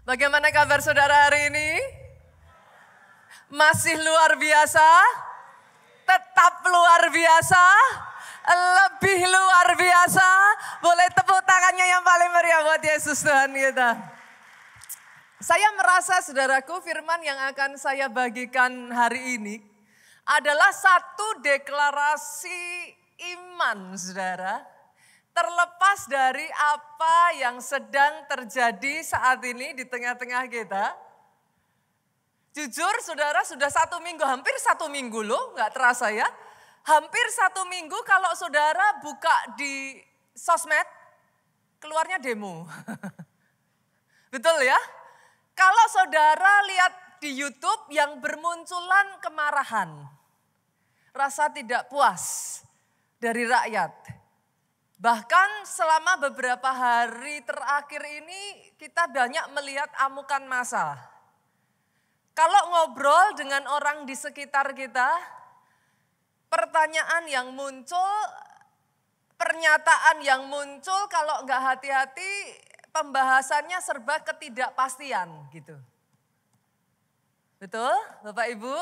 Bagaimana kabar saudara hari ini? Masih luar biasa? Tetap luar biasa? Lebih luar biasa? Boleh tepuk tangannya yang paling meriah buat Yesus Tuhan kita. Saya merasa saudaraku firman yang akan saya bagikan hari ini adalah satu deklarasi iman saudara. Terlepas dari apa yang sedang terjadi saat ini di tengah-tengah kita. Jujur saudara sudah 1 minggu, hampir 1 minggu loh, gak terasa ya. Hampir 1 minggu kalau saudara buka di sosmed, keluarnya demo. Betul ya? Kalau saudara lihat di YouTube yang bermunculan kemarahan. Rasa tidak puas dari rakyat. Bahkan selama beberapa hari terakhir ini kita banyak melihat amukan massa. Kalau ngobrol dengan orang di sekitar kita, pertanyaan yang muncul, pernyataan yang muncul kalau nggak hati-hati pembahasannya serba ketidakpastian gitu. Betul Bapak Ibu?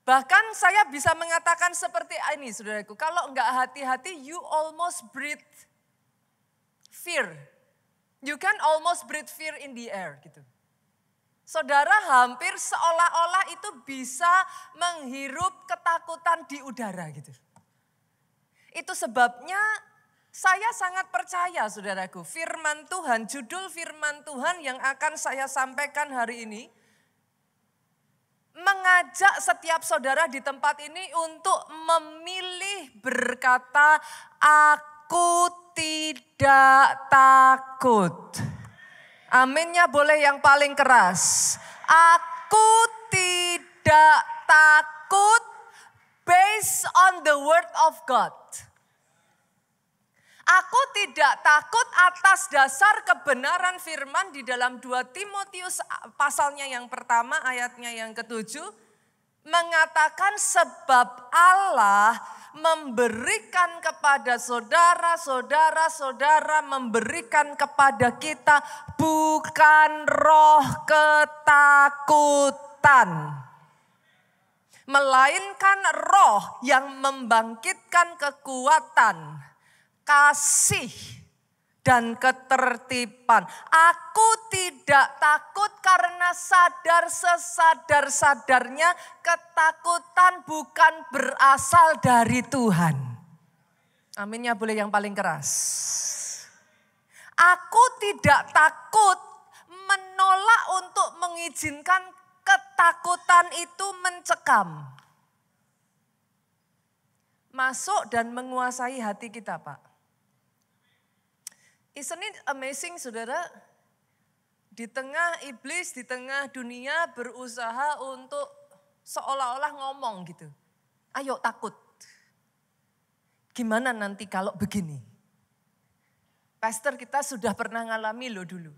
Bahkan saya bisa mengatakan seperti ini saudaraku, kalau enggak hati-hati you almost breathe fear. You can almost breathe fear in the air gitu. Saudara hampir seolah-olah itu bisa menghirup ketakutan di udara gitu. Itu sebabnya saya sangat percaya saudaraku, firman Tuhan, judul firman Tuhan yang akan saya sampaikan hari ini mengajak setiap saudara di tempat ini untuk memilih berkata, aku tidak takut. Aminnya boleh yang paling keras. Aku tidak takut based on the word of God. Aku tidak takut atas dasar kebenaran firman di dalam 2 Timotius pasalnya yang pertama ayatnya yang ke-7. Mengatakan sebab Allah memberikan kepada saudara-saudara memberikan kepada kita bukan roh ketakutan. Melainkan roh yang membangkitkan kekuatan, kasih dan ketertiban. Aku tidak takut karena sadar sesadar-sadarnya ketakutan bukan berasal dari Tuhan. Aminnya boleh yang paling keras. Aku tidak takut menolak untuk mengizinkan ketakutan itu mencekam. Masuk dan menguasai hati kita, Pak. Isn't it amazing saudara, di tengah iblis, di tengah dunia berusaha untuk seolah-olah ngomong gitu. Ayo takut. Gimana nanti kalau begini? Pastor kita sudah pernah ngalami loh dulu.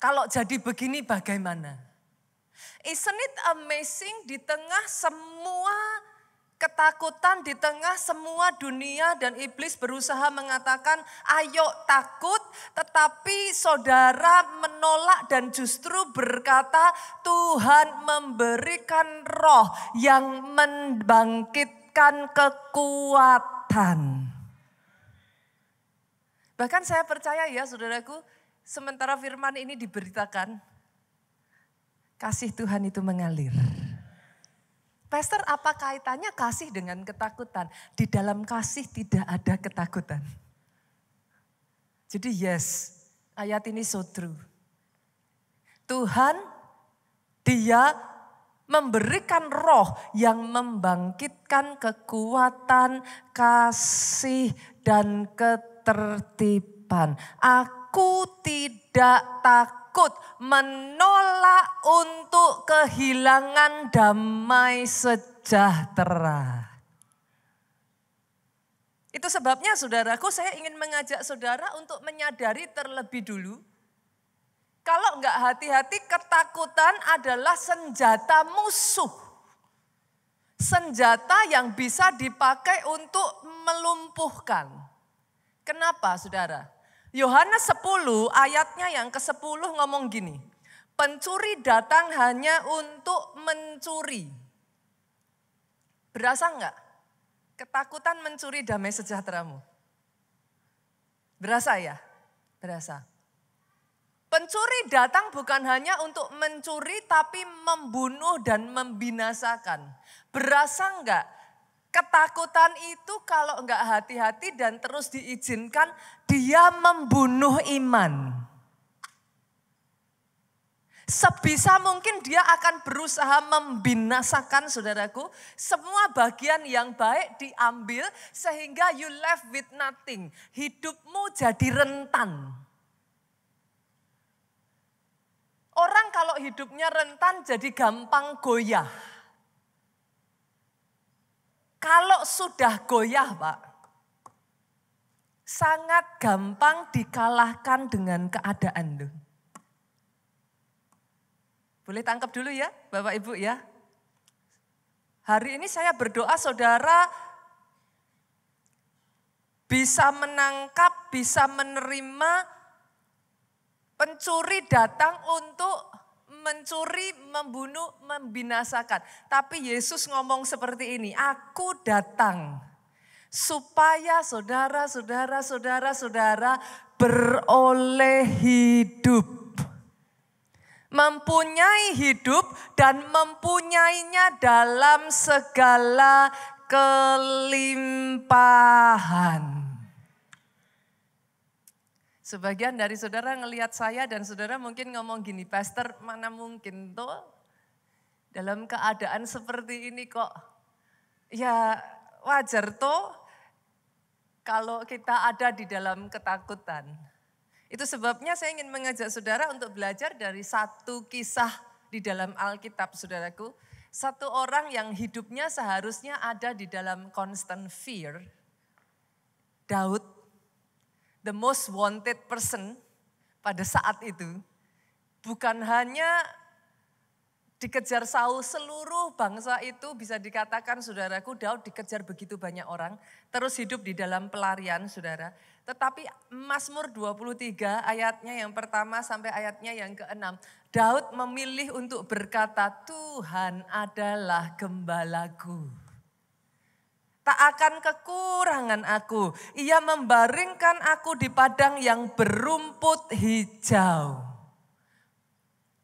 Kalau jadi begini bagaimana? Isn't it amazing di tengah semua ketakutan, di tengah semua dunia dan iblis berusaha mengatakan ayo takut, tetapi saudara menolak dan justru berkata Tuhan memberikan roh yang membangkitkan kekuatan. Bahkan saya percaya ya saudaraku, sementara firman ini diberitakan, kasih Tuhan itu mengalir. Pastor, apa kaitannya kasih dengan ketakutan? Di dalam kasih tidak ada ketakutan. Jadi yes, ayat ini so true. Tuhan, dia memberikan roh yang membangkitkan kekuatan, kasih dan ketertiban. Aku tidak takut menolak untuk kehilangan damai sejahtera. Itu sebabnya saudaraku, saya ingin mengajak saudara untuk menyadari terlebih dulu. Kalau enggak hati-hati, ketakutan adalah senjata musuh. Senjata yang bisa dipakai untuk melumpuhkan. Kenapa saudara? Yohanes 10 ayatnya yang ke-10 ngomong gini. Pencuri datang hanya untuk mencuri. Berasa enggak? Ketakutan mencuri damai sejahteramu. Berasa ya? Berasa. Pencuri datang bukan hanya untuk mencuri tapi membunuh dan membinasakan. Berasa enggak? Ketakutan itu kalau enggak hati-hati dan terus diizinkan, dia membunuh iman. Sebisa mungkin dia akan berusaha membinasakan, saudaraku, semua bagian yang baik diambil sehingga you left with nothing. Hidupmu jadi rentan. Orang kalau hidupnya rentan jadi gampang goyah. Kalau sudah goyah, Pak, sangat gampang dikalahkan dengan keadaan. Boleh tangkap dulu ya, Bapak Ibu ya. Hari ini saya berdoa saudara bisa menangkap, bisa menerima pencuri datang untuk mencuri, membunuh, membinasakan. Tapi Yesus ngomong seperti ini, aku datang supaya saudara beroleh hidup. Mempunyai hidup dan mempunyainya dalam segala kelimpahan. Sebagian dari saudara ngelihat saya dan saudara mungkin ngomong gini, Pastor mana mungkin tuh dalam keadaan seperti ini kok. Ya wajar tuh kalau kita ada di dalam ketakutan. Itu sebabnya saya ingin mengajak saudara untuk belajar dari satu kisah di dalam Alkitab, saudaraku. Satu orang yang hidupnya seharusnya ada di dalam constant fear. Daud. The most wanted person pada saat itu bukan hanya dikejar Saul, seluruh bangsa itu bisa dikatakan saudaraku Daud dikejar begitu banyak orang, terus hidup di dalam pelarian saudara. Tetapi Mazmur 23 ayatnya yang pertama sampai ayatnya yang ke-6, Daud memilih untuk berkata, Tuhan adalah gembalaku. Tak akan kekurangan aku. Ia membaringkan aku di padang yang berumput hijau.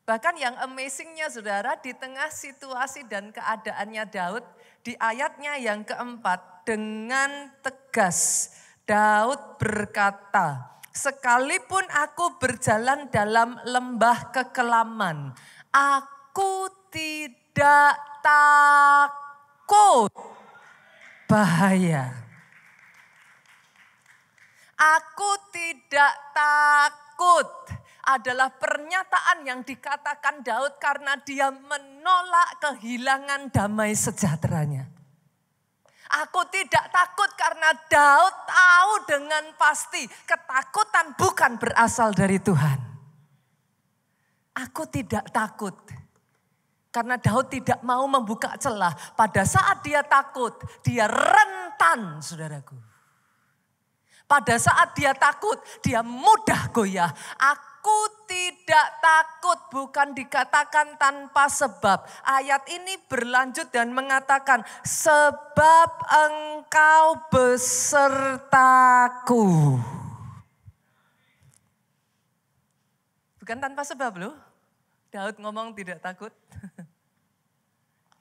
Bahkan yang amazingnya saudara, di tengah situasi dan keadaannya Daud, di ayatnya yang keempat, dengan tegas Daud berkata, sekalipun aku berjalan dalam lembah kekelaman, aku tidak takut bahaya. Aku tidak takut adalah pernyataan yang dikatakan Daud karena dia menolak kehilangan damai sejahteranya. Aku tidak takut karena Daud tahu dengan pasti ketakutan bukan berasal dari Tuhan. Aku tidak takut. Karena Daud tidak mau membuka celah. Pada saat dia takut, dia rentan, saudaraku. Pada saat dia takut, dia mudah goyah. Aku tidak takut, bukan dikatakan tanpa sebab. Ayat ini berlanjut dan mengatakan, sebab engkau besertaku. Bukan tanpa sebab loh. Daud ngomong tidak takut.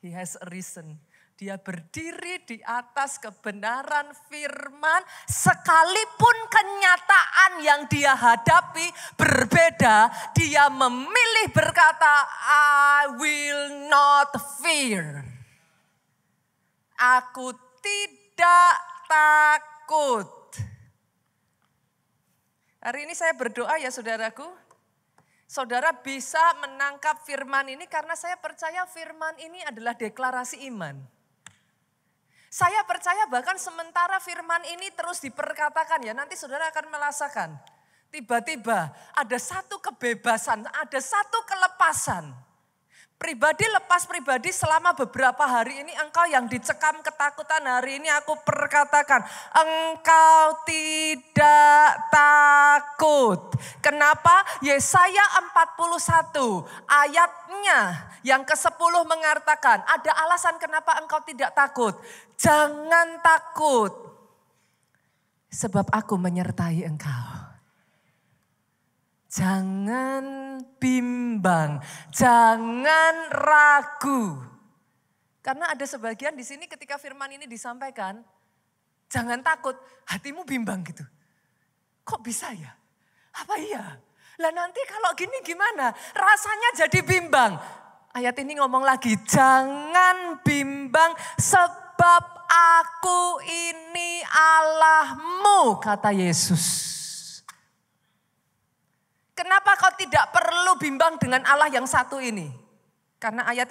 He has a reason. Dia berdiri di atas kebenaran firman sekalipun kenyataan yang dia hadapi berbeda. Dia memilih berkata, I will not fear. Aku tidak takut. Hari ini saya berdoa ya saudaraku. Saudara bisa menangkap firman ini karena saya percaya firman ini adalah deklarasi iman. Saya percaya bahkan sementara firman ini terus diperkatakan ya nanti saudara akan merasakan. Tiba-tiba ada satu kebebasan, ada satu kelepasan. Pribadi lepas pribadi selama beberapa hari ini engkau yang dicekam ketakutan, hari ini aku perkatakan engkau tidak takut. Kenapa? Yesaya 41 ayatnya yang ke-10 mengatakan ada alasan kenapa engkau tidak takut. Jangan takut sebab aku menyertai engkau. Jangan bimbang, jangan ragu. Karena ada sebagian di sini ketika firman ini disampaikan, jangan takut, hatimu bimbang gitu. Kok bisa ya? Apa iya? Lah nanti kalau gini gimana? Rasanya jadi bimbang. Ayat ini ngomong lagi, jangan bimbang sebab aku ini Allahmu, kata Yesus. Kenapa kau tidak perlu bimbang dengan Allah yang satu ini? Karena ayat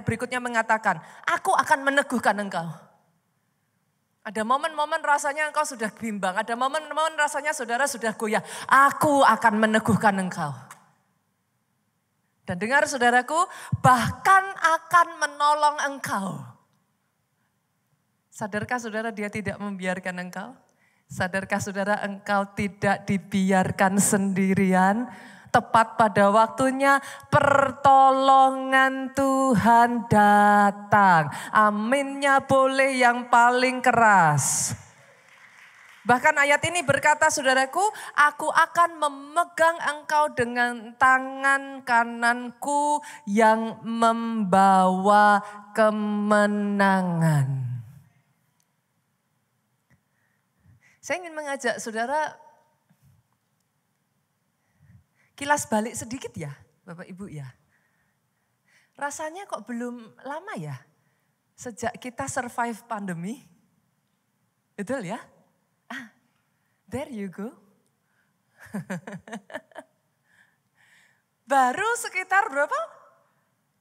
berikutnya mengatakan, aku akan meneguhkan engkau. Ada momen-momen rasanya engkau sudah bimbang, ada momen-momen rasanya saudara sudah goyah. Aku akan meneguhkan engkau. Dan dengar saudaraku, bahkan akan menolong engkau. Sadarkah saudara dia tidak membiarkan engkau? Sadarkah saudara engkau tidak dibiarkan sendirian? Tepat pada waktunya pertolongan Tuhan datang. Aminnya boleh yang paling keras. Bahkan ayat ini berkata saudaraku, aku akan memegang engkau dengan tangan kananku yang membawa kemenangan. Saya ingin mengajak saudara kilas balik sedikit ya Bapak Ibu ya. Rasanya kok belum lama ya sejak kita survive pandemi. Betul ya? There you go. Baru sekitar berapa?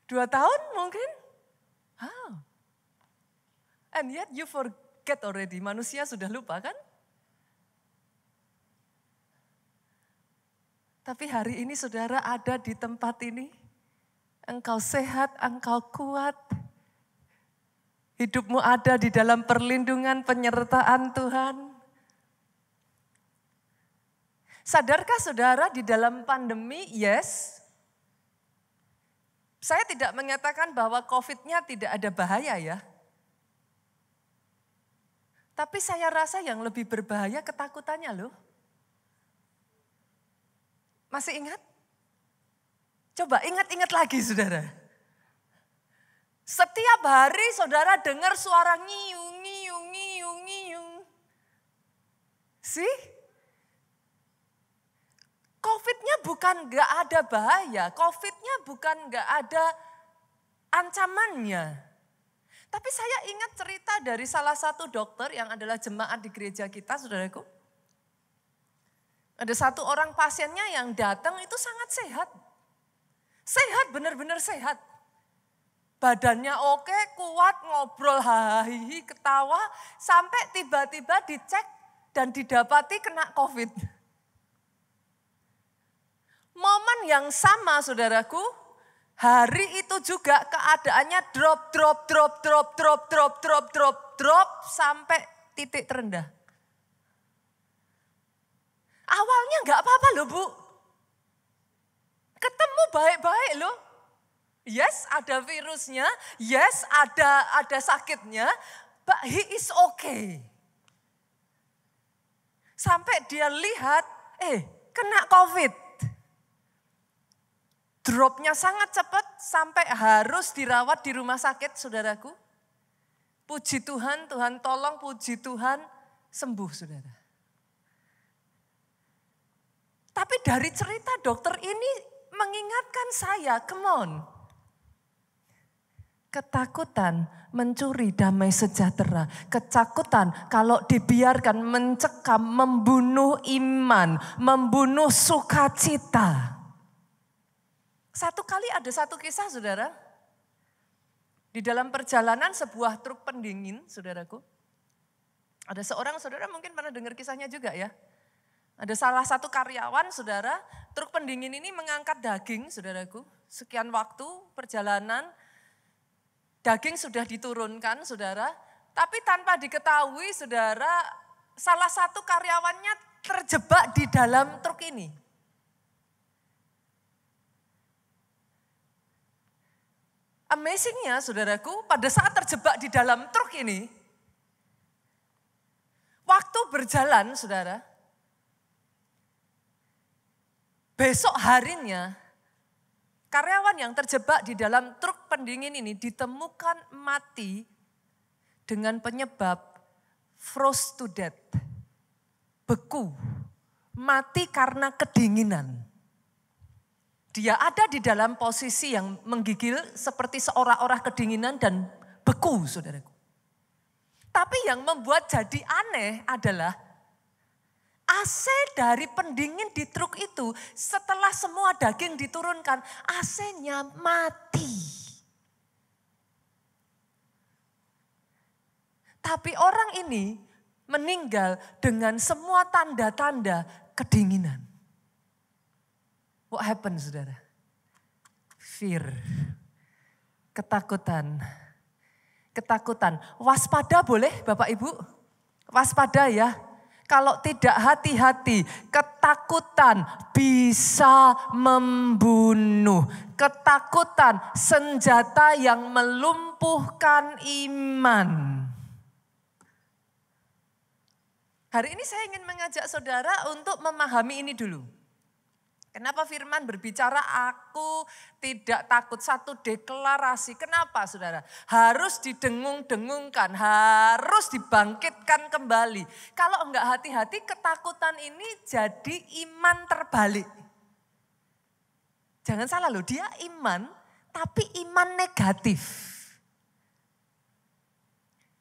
2 tahun mungkin? And yet you forget already, manusia sudah lupa kan? Tapi hari ini saudara ada di tempat ini, engkau sehat, engkau kuat. Hidupmu ada di dalam perlindungan penyertaan Tuhan. Sadarkah saudara di dalam pandemi, yes. Saya tidak mengatakan bahwa COVID-nya tidak ada bahaya ya. Tapi saya rasa yang lebih berbahaya ketakutannya loh. Masih ingat? Coba ingat-ingat lagi saudara. Setiap hari saudara dengar suara ngiung, ngiung, ngiung, ngiung. COVID-nya bukan gak ada bahaya, COVID-nya bukan gak ada ancamannya. Tapi saya ingat cerita dari salah satu dokter yang adalah jemaat di gereja kita, saudaraku. Ada satu orang pasiennya yang datang itu sangat sehat. Sehat, benar-benar sehat. Badannya oke, kuat, ngobrol, hahihi, ketawa. Sampai tiba-tiba dicek dan didapati kena COVID. Momen yang sama saudaraku, hari itu juga keadaannya drop sampai titik terendah. Awalnya enggak apa-apa loh Bu. Ketemu baik-baik loh. Yes, ada virusnya. Yes, ada sakitnya. But he is okay. Sampai dia lihat, kena COVID. Dropnya sangat cepat sampai harus dirawat di rumah sakit, saudaraku. Puji Tuhan, Tuhan tolong, puji Tuhan, sembuh saudara. Tapi dari cerita dokter ini mengingatkan saya, come on. Ketakutan mencuri damai sejahtera. Ketakutan kalau dibiarkan mencekam, membunuh iman, membunuh sukacita. Satu kali ada satu kisah saudara. Di dalam perjalanan sebuah truk pendingin saudaraku. Ada seorang saudara mungkin pernah dengar kisahnya juga ya. Ada salah satu karyawan saudara, truk pendingin ini mengangkat daging saudaraku. sekian waktu perjalanan, daging sudah diturunkan, saudara. Tapi tanpa diketahui, saudara, salah satu karyawannya terjebak di dalam truk ini. Amazingnya, saudaraku, pada saat terjebak di dalam truk ini, waktu berjalan, saudara, besok harinya, karyawan yang terjebak di dalam truk pendingin ini ditemukan mati dengan penyebab frost to death, beku, mati karena kedinginan. Dia ada di dalam posisi yang menggigil seperti seorang-orang kedinginan dan beku, saudaraku. Tapi yang membuat jadi aneh adalah AC dari pendingin di truk itu setelah semua daging diturunkan, AC-nya mati. Tapi orang ini meninggal dengan semua tanda-tanda kedinginan. What happened, saudara? Fear, ketakutan. Ketakutan, waspada boleh Bapak Ibu? Waspada ya. Kalau tidak hati-hati, ketakutan bisa membunuh. Ketakutan senjata yang melumpuhkan iman. Hari ini saya ingin mengajak saudara untuk memahami ini dulu. Kenapa firman berbicara aku tidak takut, satu deklarasi. Kenapa saudara? Harus didengung-dengungkan, harus dibangkitkan kembali. Kalau enggak hati-hati ketakutan ini jadi iman terbalik. Jangan salah loh, dia iman tapi iman negatif.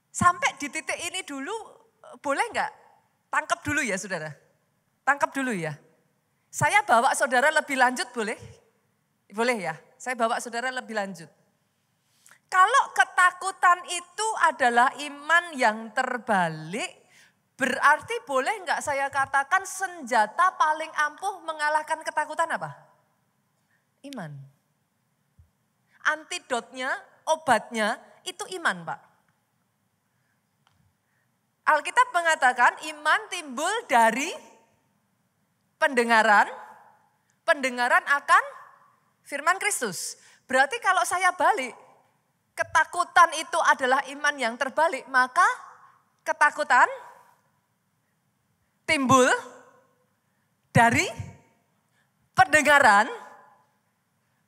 Sampai di titik ini dulu boleh enggak? Tangkap dulu ya saudara, tangkap dulu ya. Saya bawa saudara lebih lanjut boleh? Boleh ya, saya bawa saudara lebih lanjut. Kalau ketakutan itu adalah iman yang terbalik, berarti boleh enggak saya katakan senjata paling ampuh mengalahkan ketakutan apa? Iman. Antidotnya, obatnya itu iman Pak. Alkitab mengatakan iman timbul dari pendengaran, pendengaran akan firman Kristus. Berarti kalau saya balik, ketakutan itu adalah iman yang terbalik, maka ketakutan timbul dari pendengaran,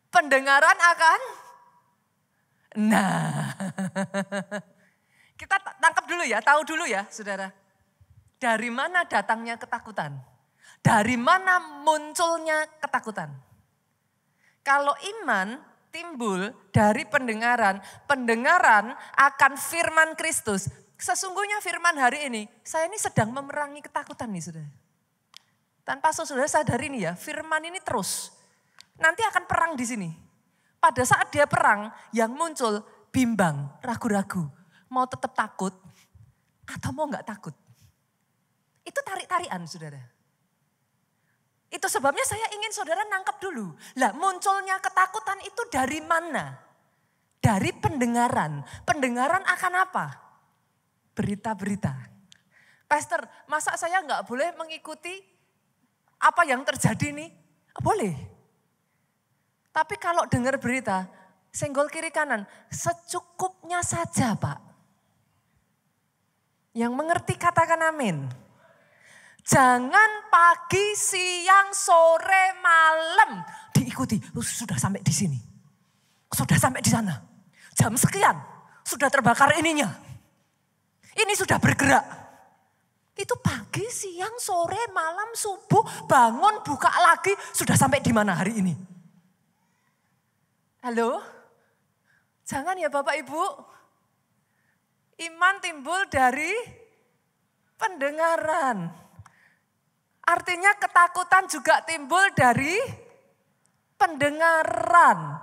pendengaran akan, kita tangkap dulu ya, tahu dulu ya saudara. Dari mana datangnya ketakutan? Dari mana munculnya ketakutan? Kalau iman timbul dari pendengaran, pendengaran akan firman Kristus. Sesungguhnya firman hari ini, saya ini sedang memerangi ketakutan nih saudara. Tanpa saudara sadari nih ya, firman ini terus. Nanti akan perang di sini. Pada saat dia perang, yang muncul bimbang, ragu-ragu. Mau tetap takut atau mau enggak takut. Itu tarik-tarikan saudara. Itu sebabnya saya ingin saudara nangkap dulu. Lah munculnya ketakutan itu dari mana? Dari pendengaran. Pendengaran akan apa? Berita-berita. Pastor, masa saya enggak boleh mengikuti apa yang terjadi nih? Boleh. Tapi kalau dengar berita, senggol kiri kanan, secukupnya saja Pak. Yang mengerti katakan amin. Jangan pagi, siang, sore, malam diikuti. Sudah sampai di sini. Sudah sampai di sana. Jam sekian sudah terbakar ininya. Ini sudah bergerak. Itu pagi, siang, sore, malam, subuh, bangun, buka lagi. Sudah sampai di mana hari ini? Halo? Jangan ya Bapak Ibu. Iman timbul dari pendengaran. Artinya ketakutan juga timbul dari pendengaran.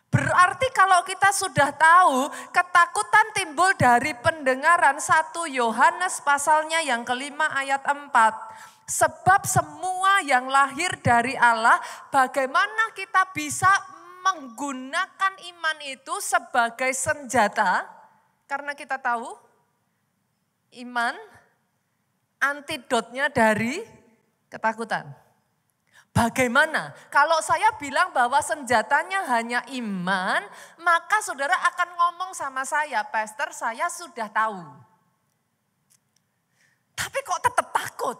Berarti kalau kita sudah tahu ketakutan timbul dari pendengaran, 1 Yohanes pasalnya yang kelima ayat 4. Sebab semua yang lahir dari Allah, bagaimana kita bisa menggunakan iman itu sebagai senjata. Karena kita tahu iman antidotnya dari ketakutan. Bagaimana? Kalau saya bilang bahwa senjatanya hanya iman, maka saudara akan ngomong sama saya, Pastor, saya sudah tahu. Tapi kok tetap takut?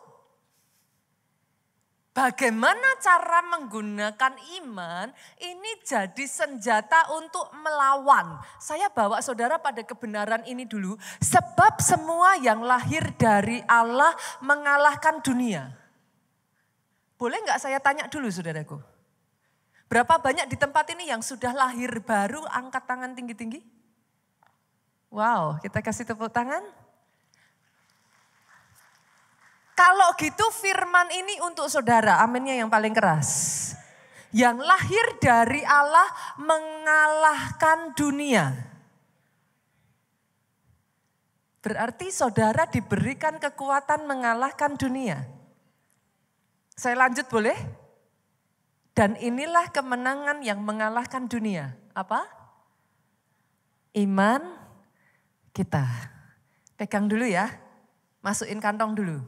Bagaimana cara menggunakan iman ini jadi senjata untuk melawan. Saya bawa saudara pada kebenaran ini dulu. Sebab semua yang lahir dari Allah mengalahkan dunia. Boleh nggak saya tanya dulu saudaraku? Berapa banyak di tempat ini yang sudah lahir baru angkat tangan tinggi-tinggi? Wow, kita kasih tepuk tangan. Kalau gitu firman ini untuk saudara, aminnya yang paling keras. Yang lahir dari Allah mengalahkan dunia. Berarti saudara diberikan kekuatan mengalahkan dunia. Saya lanjut boleh? Dan inilah kemenangan yang mengalahkan dunia. Apa? Iman kita. Pegang dulu ya, masukin kantong dulu.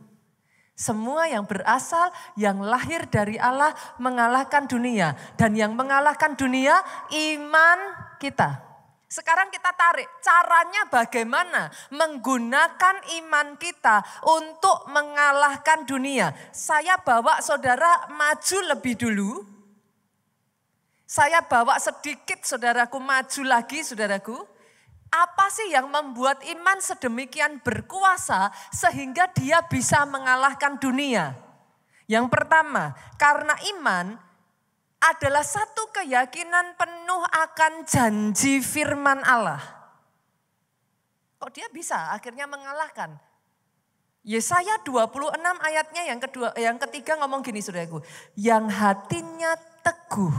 Semua yang berasal, yang lahir dari Allah mengalahkan dunia. Dan yang mengalahkan dunia, iman kita. Sekarang kita tarik, caranya bagaimana menggunakan iman kita untuk mengalahkan dunia. Saya bawa saudara maju lebih dulu. Saya bawa sedikit saudaraku maju lagi saudaraku. Apa sih yang membuat iman sedemikian berkuasa sehingga dia bisa mengalahkan dunia? Yang pertama, karena iman adalah satu keyakinan penuh akan janji firman Allah. Kok dia bisa akhirnya mengalahkan? Yesaya 26 ayatnya yang ketiga ngomong gini saudaraku. Yang hatinya teguh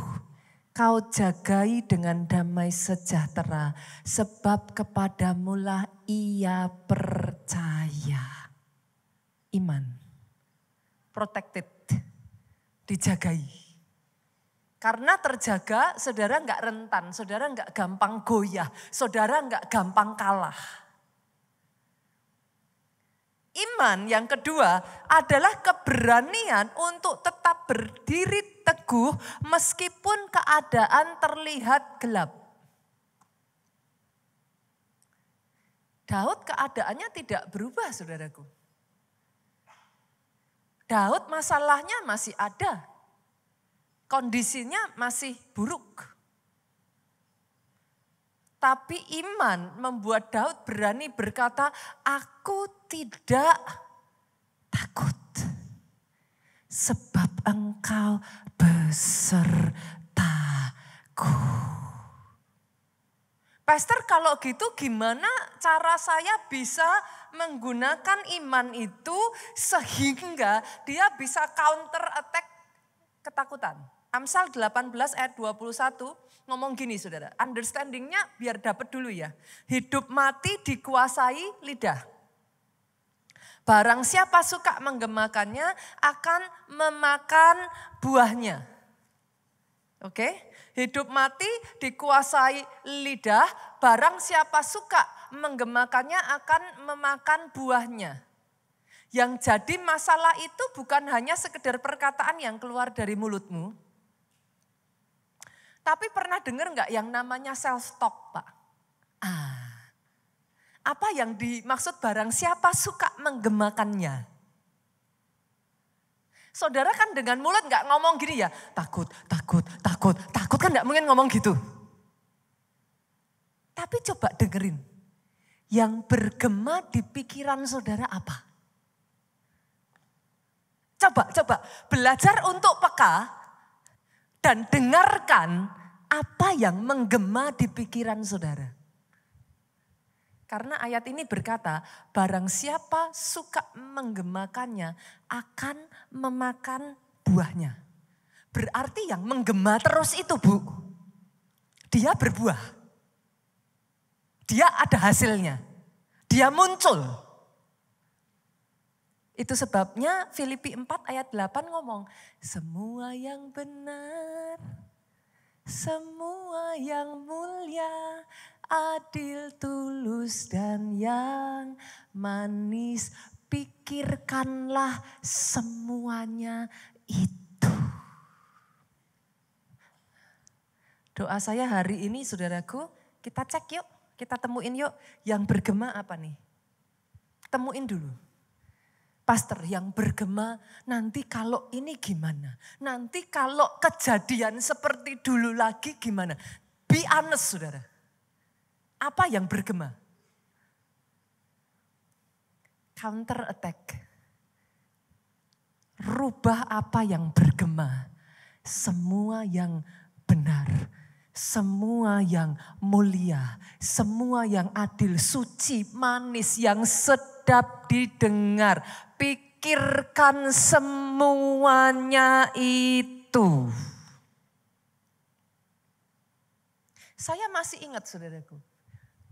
kau jagai dengan damai sejahtera, sebab kepadamulah ia percaya. Iman, protected, dijagai. Karena terjaga, saudara enggak rentan, saudara enggak gampang goyah, saudara enggak gampang kalah. Iman yang kedua adalah keberanian untuk tetap berdiri teguh meskipun keadaan terlihat gelap. Daud keadaannya tidak berubah saudaraku. Daud masalahnya masih ada. Kondisinya masih buruk. Tapi iman membuat Daud berani berkata, aku tidak takut. Sebab engkau besertaku. Pastor kalau gitu gimana cara saya bisa menggunakan iman itu sehingga dia bisa counter attack ketakutan. Amsal 18 ayat 21 ngomong gini saudara, understandingnya biar dapat dulu ya. Hidup mati dikuasai lidah. Barang siapa suka menggemakannya akan memakan buahnya. Oke, hidup mati dikuasai lidah, barang siapa suka menggemakannya akan memakan buahnya. Yang jadi masalah itu bukan hanya sekedar perkataan yang keluar dari mulutmu. Tapi pernah dengar enggak yang namanya self-talk Pak? Apa yang dimaksud barang siapa suka menggemakannya? Saudara kan dengan mulut enggak ngomong gini ya, takut kan enggak mungkin ngomong gitu. Tapi coba dengerin, yang bergema di pikiran saudara apa? Coba belajar untuk peka dan dengarkan apa yang menggema di pikiran saudara. Karena ayat ini berkata, barang siapa suka menggemakannya akan memakan buahnya. Berarti yang menggema terus itu Bu, dia berbuah. Dia ada hasilnya, dia muncul. Itu sebabnya Filipi 4 ayat 8 ngomong, semua yang benar, semua yang mulia, adil, tulus, dan yang manis. Pikirkanlah semuanya itu. Doa saya hari ini saudaraku, kita cek yuk, kita temuin yuk. Yang bergema apa nih? Temuin dulu. Pastor, yang bergema nanti kalau ini gimana? Nanti kalau kejadian seperti dulu lagi gimana? Be honest saudara. Apa yang bergema? Counter attack. Rubah apa yang bergema. Semua yang benar. Semua yang mulia. Semua yang adil, suci, manis, yang sedap didengar. Pikirkan semuanya itu. Saya masih ingat saudaraku.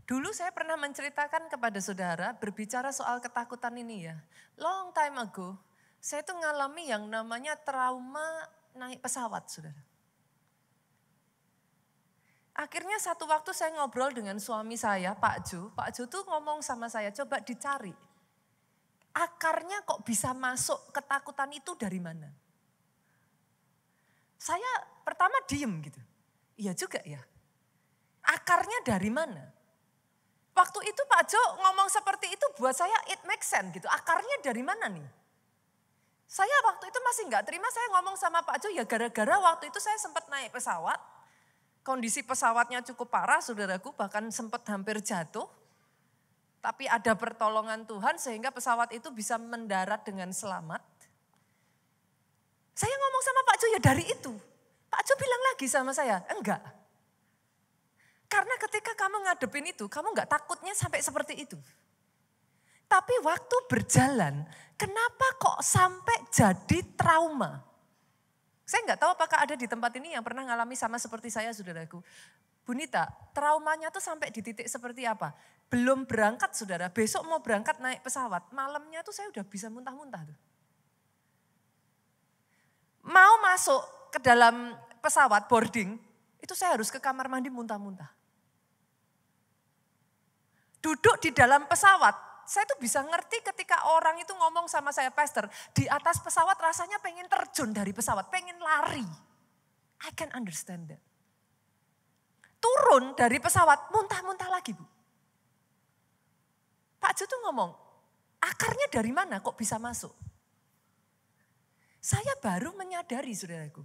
Dulu saya pernah menceritakan kepada saudara berbicara soal ketakutan ini ya. Long time ago, saya tuh ngalami yang namanya trauma naik pesawat saudara. Akhirnya satu waktu saya ngobrol dengan suami saya, Pak Jo. Pak Jo tuh ngomong sama saya, coba dicari. Akarnya kok bisa masuk ketakutan itu dari mana? Saya pertama diem gitu. Iya juga ya. Akarnya dari mana? Waktu itu Pak Jo ngomong seperti itu buat saya it makes sense gitu. Akarnya dari mana nih? Saya waktu itu masih nggak terima, saya ngomong sama Pak Jo ya gara-gara waktu itu saya sempat naik pesawat. Kondisi pesawatnya cukup parah saudaraku, bahkan sempat hampir jatuh. Tapi ada pertolongan Tuhan sehingga pesawat itu bisa mendarat dengan selamat. Saya ngomong sama Pak Jo ya dari itu. Pak Jo bilang lagi sama saya, enggak. Karena ketika kamu ngadepin itu, kamu gak takutnya sampai seperti itu. Tapi waktu berjalan, kenapa kok sampai jadi trauma? Saya gak tahu apakah ada di tempat ini yang pernah ngalami sama seperti saya saudaraku. Bunita, traumanya tuh sampai di titik seperti apa? Belum berangkat saudara, besok mau berangkat naik pesawat. Malamnya tuh saya udah bisa muntah-muntah tuh. Mau masuk ke dalam pesawat boarding, itu saya harus ke kamar mandi muntah-muntah. Duduk di dalam pesawat, saya tuh bisa ngerti ketika orang itu ngomong sama saya, Pastor, di atas pesawat rasanya pengen terjun dari pesawat, pengen lari. I can understand that. Turun dari pesawat, muntah-muntah lagi Bu. Pak Jo tuh ngomong, akarnya dari mana kok bisa masuk? Saya baru menyadari saudaraku.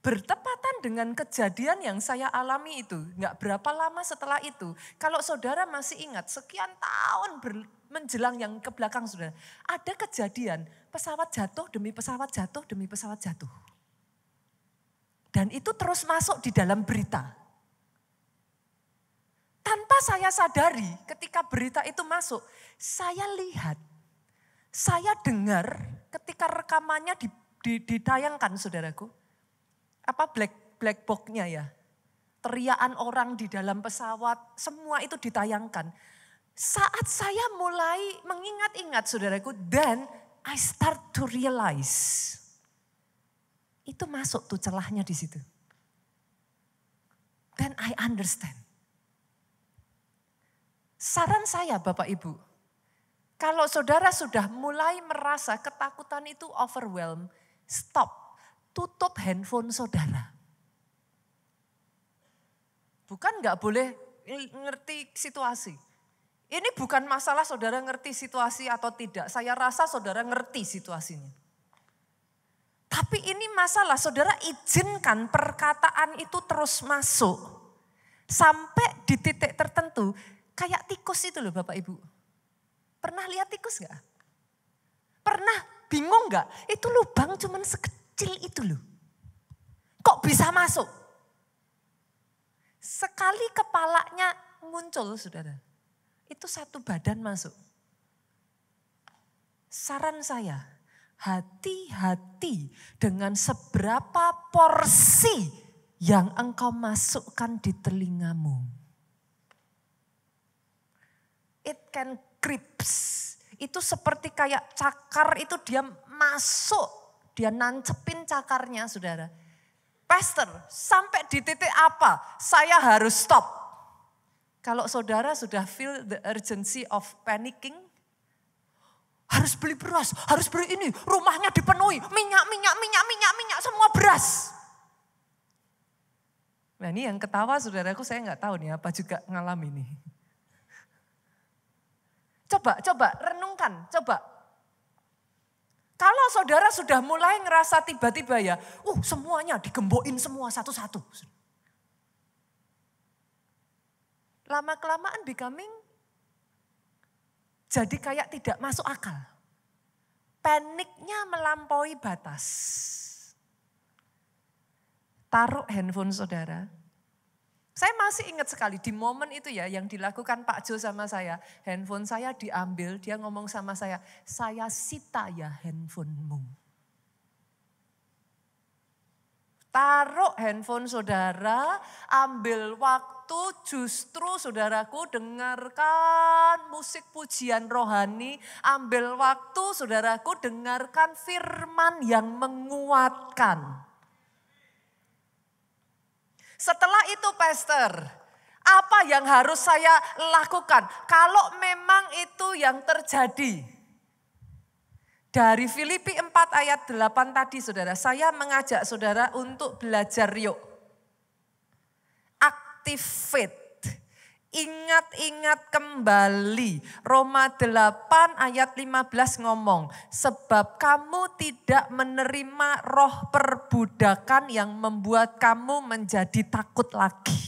Bertepatan dengan kejadian yang saya alami itu, nggak berapa lama setelah itu, kalau saudara masih ingat sekian tahun menjelang yang ke belakang saudara, ada kejadian pesawat jatuh demi pesawat jatuh demi pesawat jatuh. Dan itu terus masuk di dalam berita. Tanpa saya sadari ketika berita itu masuk, saya lihat, saya dengar ketika rekamannya ditayangkan saudaraku. Apa black box-nya ya. Teriakan orang di dalam pesawat, semua itu ditayangkan. Saat saya mulai mengingat-ingat saudaraku, then I start to realize. Itu masuk tuh celahnya di situ. Then I understand. Saran saya Bapak Ibu, kalau saudara sudah mulai merasa ketakutan itu overwhelm, stop. Tutup handphone saudara. Bukan nggak boleh ngerti situasi. Ini bukan masalah saudara ngerti situasi atau tidak. Saya rasa saudara ngerti situasinya. Tapi ini masalah saudara izinkan perkataan itu terus masuk. Sampai di titik tertentu. Kayak tikus itu loh Bapak Ibu. Pernah lihat tikus nggak? Pernah bingung nggak? Itu lubang cuman sekecil itu loh. Kok bisa masuk? Sekali kepalanya muncul saudara. Itu satu badan masuk. Saran saya, hati-hati dengan seberapa porsi yang engkau masukkan di telingamu. It can grips. Itu seperti kayak cakar itu dia masuk. Dia nancepin cakarnya saudara. Pastor, sampai di titik apa saya harus stop? Kalau saudara sudah feel the urgency of panicking, harus beli beras, harus beli ini, rumahnya dipenuhi, minyak, semua beras. Nah ini yang ketawa saudaraku, saya nggak tahu nih apa juga ngalami nih. Coba renungkan, coba. Kalau saudara sudah mulai ngerasa tiba-tiba ya, semuanya digembokin semua satu-satu. Lama-kelamaan becoming jadi kayak tidak masuk akal. Paniknya melampaui batas. Taruh handphone saudara. Saya masih ingat sekali di momen itu ya yang dilakukan Pak Jo sama saya. Handphone saya diambil, dia ngomong sama saya sita ya handphonemu. Taruh handphone saudara, ambil waktu justru saudaraku dengarkan musik pujian rohani. Ambil waktu saudaraku dengarkan firman yang menguatkan. Setelah itu pastor, apa yang harus saya lakukan? Kalau memang itu yang terjadi. Dari Filipi 4 ayat 8 tadi saudara, saya mengajak saudara untuk belajar yuk. Active faith. Ingat-ingat kembali Roma 8 ayat 15 ngomong. Sebab kamu tidak menerima roh perbudakan yang membuat kamu menjadi takut lagi.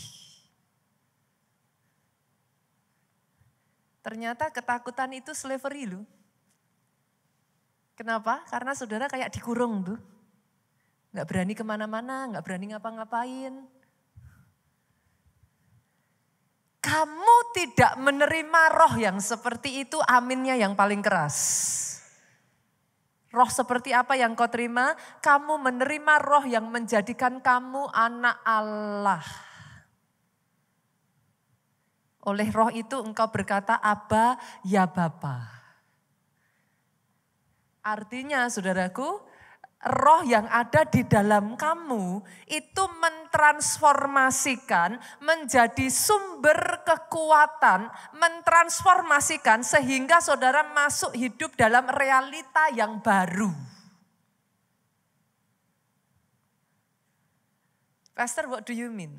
Ternyata ketakutan itu slavery loh. Kenapa? Karena saudara kayak dikurung tuh. Gak berani kemana-mana, gak berani ngapa-ngapain. Kamu tidak menerima roh yang seperti itu, aminnya yang paling keras. Roh seperti apa yang kau terima? Kamu menerima roh yang menjadikan kamu anak Allah. Oleh roh itu engkau berkata, Aba, ya Bapa. Artinya saudaraku, roh yang ada di dalam kamu itu mentransformasikan menjadi sumber kekuatan, mentransformasikan sehingga saudara masuk hidup dalam realita yang baru. Pastor, what do you mean?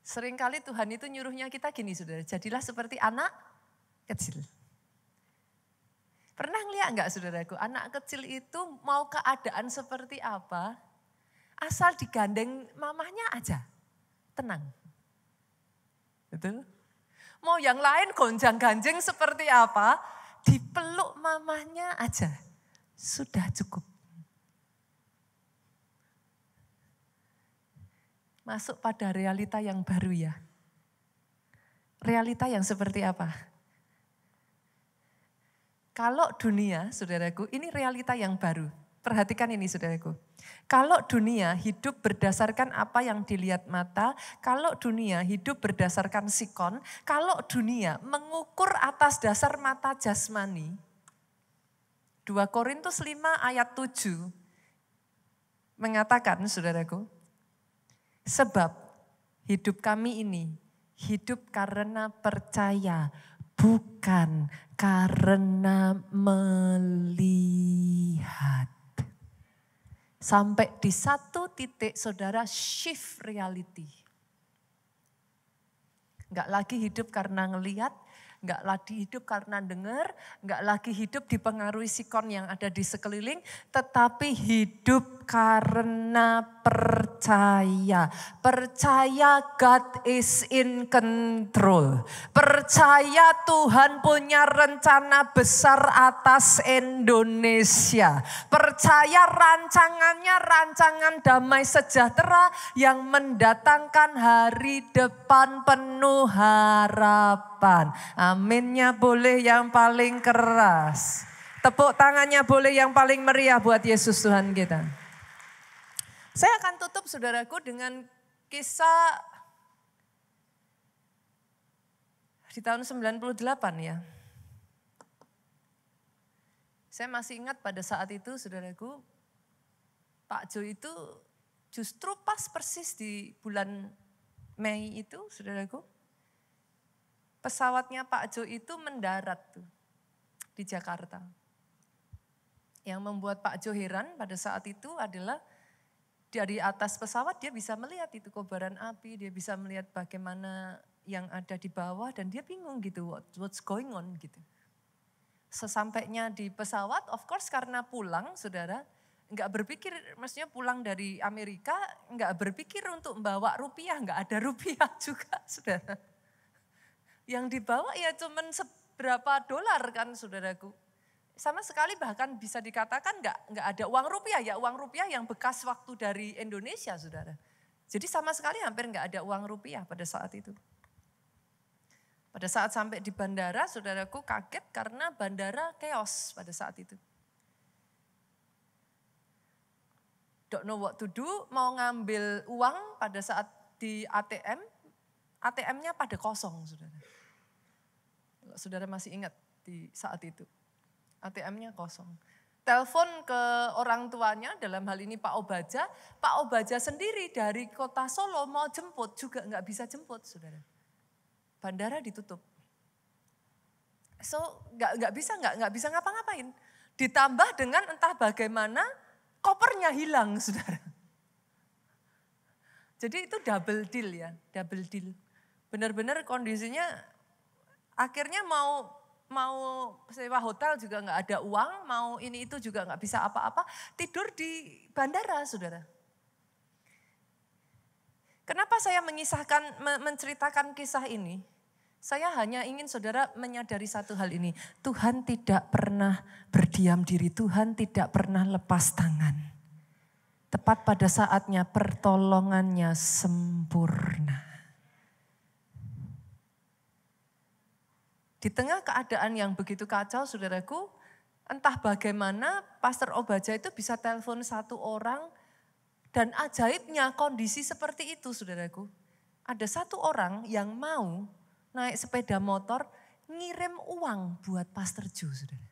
Seringkali Tuhan itu nyuruhnya kita gini saudara, jadilah seperti anak kecil. Pernah ngeliat enggak saudaraku, anak kecil itu mau keadaan seperti apa, asal digandeng mamahnya aja, tenang. Betul? Mau yang lain gonjang-ganjing seperti apa, dipeluk mamahnya aja, sudah cukup. Masuk pada realita yang baru ya. Realita yang seperti apa? Kalau dunia, saudaraku, ini realita yang baru. Perhatikan ini, saudaraku. Kalau dunia hidup berdasarkan apa yang dilihat mata, kalau dunia hidup berdasarkan sikon, kalau dunia mengukur atas dasar mata jasmani, 2 Korintus 5 ayat 7 mengatakan, saudaraku, sebab hidup kami ini hidup karena percaya, bukan karena melihat. Sampai di satu titik saudara shift reality. Enggak lagi hidup karena ngelihat, enggak lagi hidup karena dengar, enggak lagi hidup dipengaruhi sikon yang ada di sekeliling, tetapi hidup karena percaya. Percaya God is in control. Percaya Tuhan punya rencana besar atas Indonesia. Percaya rancangannya rancangan damai sejahtera yang mendatangkan hari depan penuh harapan. Aminnya boleh yang paling keras. Tepuk tangannya boleh yang paling meriah buat Yesus Tuhan kita. Saya akan tutup saudaraku dengan kisah di tahun 98 ya. Saya masih ingat pada saat itu saudaraku, Pak Jo itu justru pas persis di bulan Mei itu, saudaraku, pesawatnya Pak Jo itu mendarat tuh di Jakarta. Yang membuat Pak Jo heran pada saat itu adalah dari atas pesawat dia bisa melihat itu kobaran api, dia bisa melihat bagaimana yang ada di bawah dan dia bingung gitu, what's going on gitu. Sesampainya di pesawat, of course karena pulang saudara, nggak berpikir, maksudnya pulang dari Amerika, nggak berpikir untuk membawa rupiah, nggak ada rupiah juga saudara. Yang dibawa ya cuman seberapa dolar kan saudaraku. Sama sekali bahkan bisa dikatakan nggak ada uang rupiah, ya uang rupiah yang bekas waktu dari Indonesia saudara. Jadi sama sekali hampir nggak ada uang rupiah pada saat itu. Pada saat sampai di bandara saudaraku kaget karena bandara chaos pada saat itu. Don't know what to do, mau ngambil uang pada saat di ATM, ATM-nya pada kosong saudara. Saudara masih ingat di saat itu, ATM-nya kosong. Telepon ke orang tuanya, dalam hal ini Pak Obaja sendiri dari kota Solo mau jemput juga nggak bisa jemput saudara. Bandara ditutup. So nggak bisa ngapa-ngapain. Ditambah dengan entah bagaimana kopernya hilang saudara. Jadi itu double deal ya, double deal. Benar-benar kondisinya akhirnya mau sewa hotel juga nggak ada uang, mau ini itu juga nggak bisa apa-apa, tidur di bandara saudara. Kenapa saya menceritakan kisah ini? Saya hanya ingin saudara menyadari satu hal ini. Tuhan tidak pernah berdiam diri, Tuhan tidak pernah lepas tangan. Tepat pada saatnya pertolongannya sempurna. Di tengah keadaan yang begitu kacau saudaraku, entah bagaimana Pastor Obaja itu bisa telepon satu orang dan ajaibnya kondisi seperti itu saudaraku. Ada satu orang yang mau naik sepeda motor ngirim uang buat Pastor Jo saudara.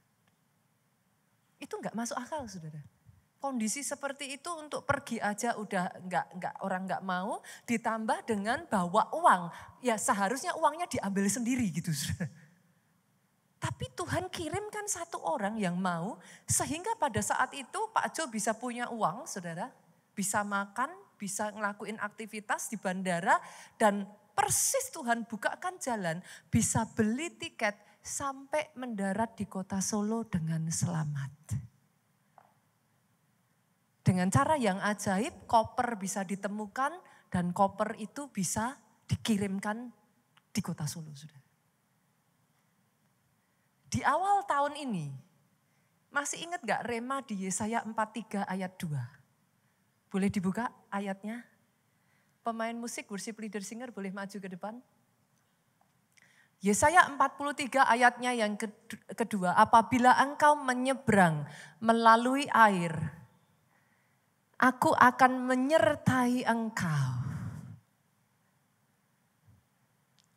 Itu enggak masuk akal saudara. Kondisi seperti itu untuk pergi aja udah orang enggak mau, ditambah dengan bawa uang. Ya seharusnya uangnya diambil sendiri gitu saudara. Tapi Tuhan kirimkan satu orang yang mau sehingga pada saat itu Pak Jo bisa punya uang saudara. Bisa makan, bisa ngelakuin aktivitas di bandara dan persis Tuhan bukakan jalan bisa beli tiket sampai mendarat di kota Solo dengan selamat. Dengan cara yang ajaib koper bisa ditemukan dan koper itu bisa dikirimkan di kota Solo saudara. Di awal tahun ini, masih ingat gak rema di Yesaya 43 ayat 2? Boleh dibuka ayatnya? Pemain musik, worship leader singer boleh maju ke depan. Yesaya 43 ayatnya yang kedua, apabila engkau menyeberang melalui air, aku akan menyertai engkau.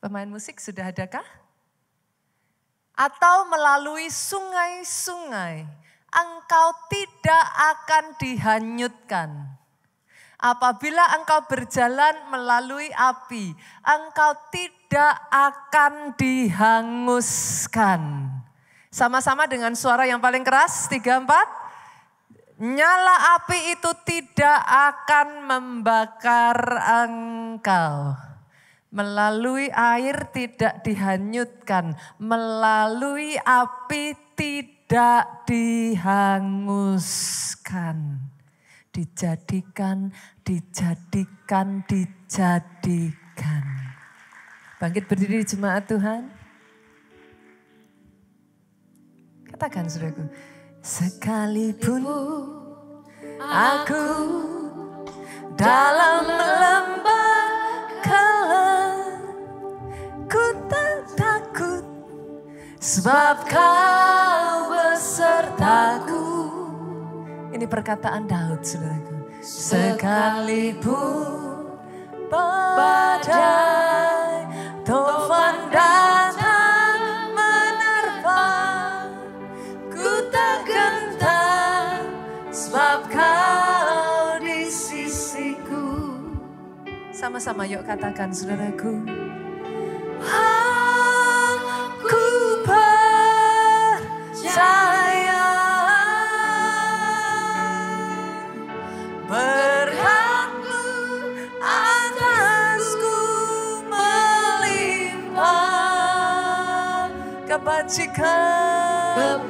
Pemain musik sudah adakah? Atau melalui sungai-sungai, engkau tidak akan dihanyutkan. Apabila engkau berjalan melalui api, engkau tidak akan dihanguskan. Sama-sama dengan suara yang paling keras, 3, 4. Nyala api itu tidak akan membakar engkau. Melalui air tidak dihanyutkan, melalui api tidak dihanguskan. Dijadikan. Bangkit berdiri jemaat Tuhan. Katakan saudaraku. Sekalipun aku dalam lembah kelam, ku tak takut sebab kau besertaku. Ini perkataan Daud saudaraku. Sekalipun badai tofan datang menerpa, ku tak gentar sebab kau Sama-sama yuk katakan saudaraku. Aku percaya berkat-Mu atasku melimpah, kebajikan,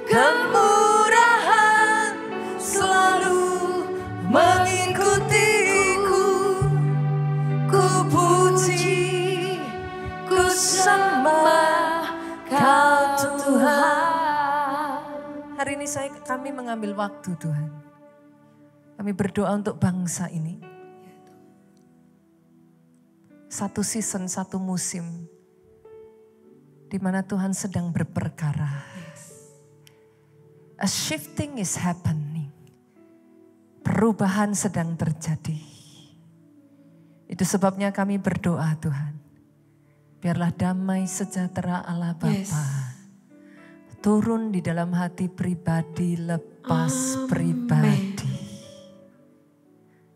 kemurahan selalu mengikutiku. Ku puji, ku sembah Kau Tuhan. Hari ini kami mengambil waktu Tuhan. Kami berdoa untuk bangsa ini. Satu season, satu musim di mana Tuhan sedang berperkara. A shifting is happening. Perubahan sedang terjadi. Itu sebabnya kami berdoa Tuhan. Biarlah damai sejahtera Allah Bapa turun di dalam hati pribadi lepas pribadi.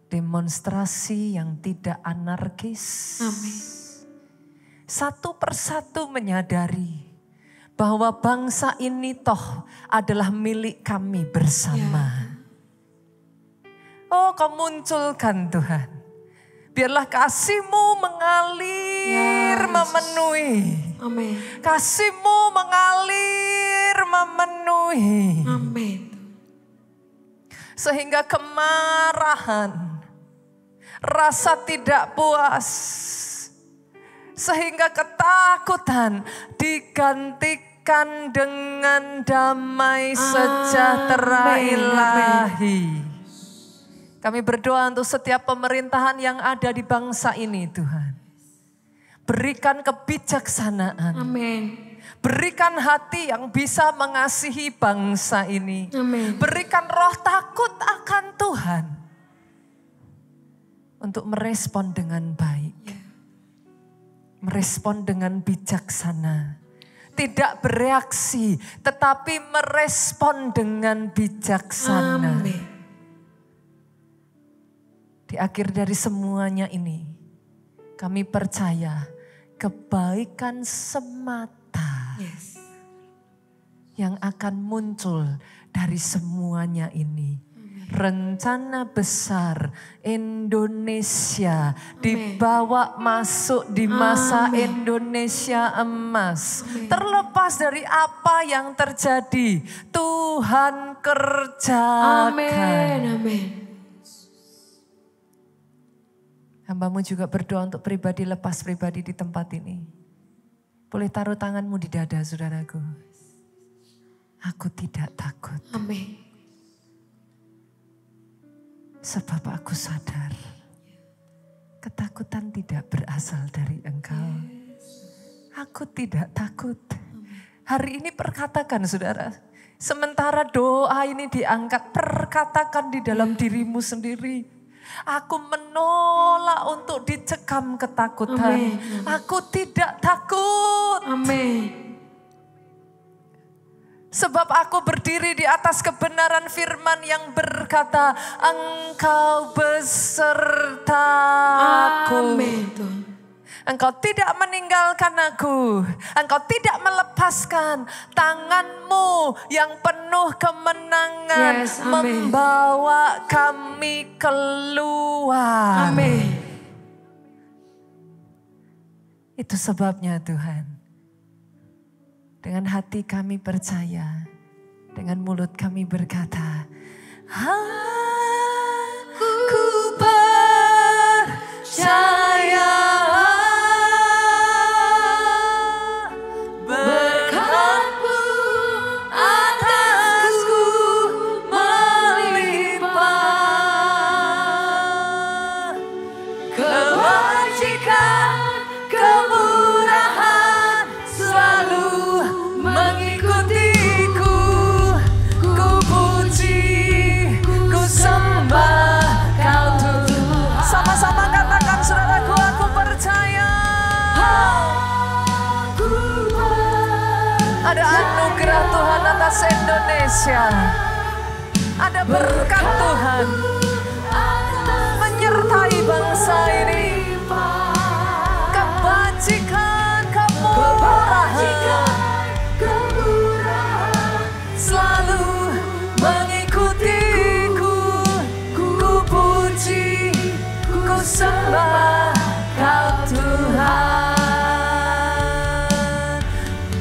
Demonstrasi yang tidak anarkis. Amin. Satu persatu menyadari bahwa bangsa ini toh adalah milik kami bersama. Oh, Kau munculkan Tuhan. Biarlah kasih-Mu mengalir memenuhi. Amin. Kasih-Mu mengalir memenuhi. Amin. Sehingga kemarahan, rasa tidak puas, sehingga ketakutan digantikan dengan damai sejahtera ilahi. Kami berdoa untuk setiap pemerintahan yang ada di bangsa ini Tuhan. Berikan kebijaksanaan. Amin. Berikan hati yang bisa mengasihi bangsa ini. Amin. Berikan roh takut akan Tuhan. Untuk merespon dengan baik. Merespon dengan bijaksana. Tidak bereaksi, tetapi merespon dengan bijaksana. Amin. Di akhir dari semuanya ini, kami percaya kebaikan semata yang akan muncul dari semuanya ini. Rencana besar Indonesia dibawa masuk di masa Indonesia emas. Terlepas dari apa yang terjadi, Tuhan kerjakan. Amin. Amin. Hamba-Mu juga berdoa untuk pribadi lepas pribadi di tempat ini. Boleh taruh tanganmu di dada saudaraku. Aku tidak takut. Amin. Sebab aku sadar ketakutan tidak berasal dari Engkau. Aku tidak takut. Hari ini perkatakan saudara. Sementara doa ini diangkat, perkatakan di dalam dirimu sendiri. Aku menolak untuk dicekam ketakutan. Amin. Aku tidak takut. Amin. Sebab aku berdiri di atas kebenaran firman yang berkata, Engkau beserta aku. Amin. Tuhan. Engkau tidak meninggalkan aku. Engkau tidak melepaskan tangan-Mu yang penuh kemenangan. Yes, amin. Membawa kami keluar. Amin. Itu sebabnya Tuhan. Dengan hati kami percaya. Dengan mulut kami berkata. Aku percaya. Indonesia. Ada berkat Tuhan. sembah Kau Tuhan.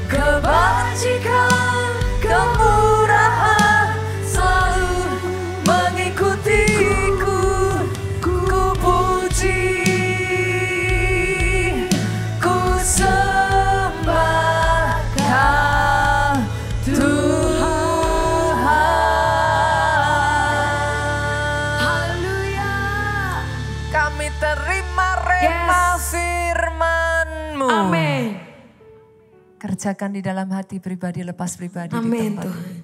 Kebajikan, kemurahan selalu mengikutiku. Ku puji, ku sembah Kau Tuhan. Haleluya. Kami terima rema firman-Mu. Amin. Kerjakan di dalam hati pribadi, lepas pribadi di Amin tempat Tuhan.